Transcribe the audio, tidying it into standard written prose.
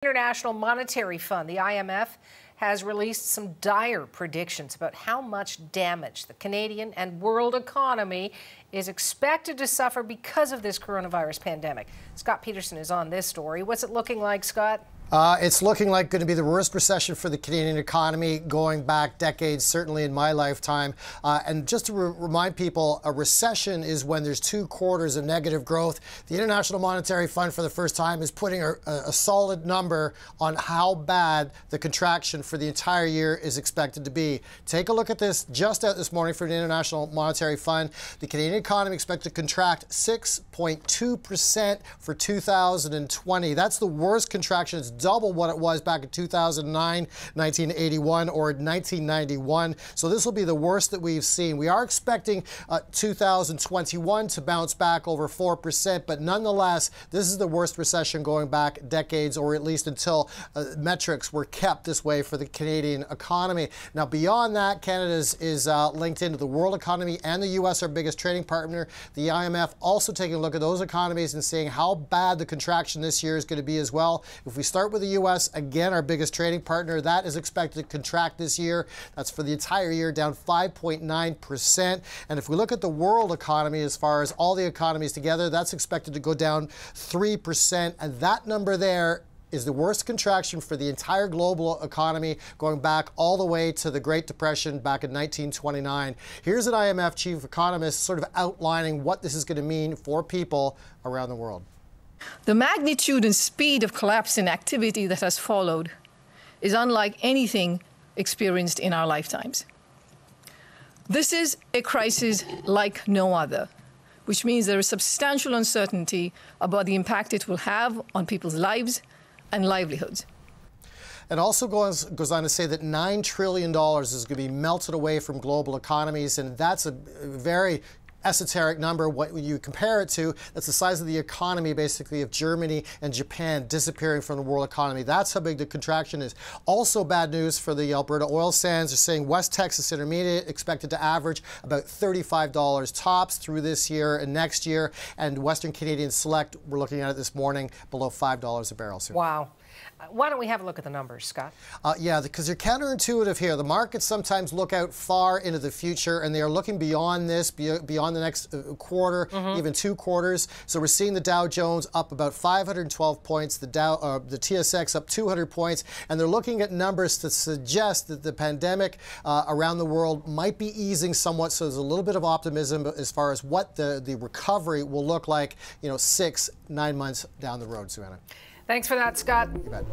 International Monetary Fund, the IMF, has released some dire predictions about how much damage the Canadian and world economy is expected to suffer because of this coronavirus pandemic. Scott Peterson is on this story. What's it looking like, Scott? It's looking like going to be the worst recession for the Canadian economy going back decades, certainly in my lifetime. And just to remind people, a recession is when there's 2 quarters of negative growth. The International Monetary Fund, for the first time, is putting a solid number on how bad the contraction for the entire year is expected to be. Take a look at this just out this morning from the International Monetary Fund. The Canadian economy expected to contract 6.2% for 2020. That's the worst contraction. It's double what it was back in 2009, 1981, or 1991. So this will be the worst that we've seen. We are expecting 2021 to bounce back over 4%, but nonetheless, this is the worst recession going back decades, or at least until metrics were kept this way for the Canadian economy. Now, beyond that, Canada is linked into the world economy and the U.S., our biggest trading partner. The IMF also taking a look at those economies and seeing how bad the contraction this year is going to be as well. If we start with the U.S., again, our biggest trading partner, that is expected to contract this year. That's for the entire year, down 5.9%. And if we look at the world economy, as far as all the economies together, that's expected to go down 3%. And that number there is the worst contraction for the entire global economy, going back all the way to the Great Depression back in 1929. Here's an IMF chief economist sort of outlining what this is going to mean for people around the world. The magnitude and speed of collapse in activity that has followed is unlike anything experienced in our lifetimes. This is a crisis like no other, which means there is substantial uncertainty about the impact it will have on people's lives and livelihoods. It also goes on to say that $9 trillion is going to be melted away from global economies, and that's a very esoteric number. What you compare it to, that's the size of the economy, basically, of Germany and Japan disappearing from the world economy. That's how big the contraction is. Also bad news for the Alberta oil sands. They're saying West Texas Intermediate expected to average about $35 tops through this year and next year. And Western Canadian Select, we're looking at it this morning, below $5 a barrel soon. Wow. Why don't we have a look at the numbers, Scott? Yeah, because they're counterintuitive here. The markets sometimes look out far into the future, and they are looking beyond this, beyond the next quarter, even 2 quarters. So we're seeing the Dow Jones up about 512 points, the TSX up 200 points, and they're looking at numbers to suggest that the pandemic around the world might be easing somewhat. So there's a little bit of optimism as far as what the recovery will look like, 6-9 months down the road, Suanna. Thanks for that, Scott. You bet.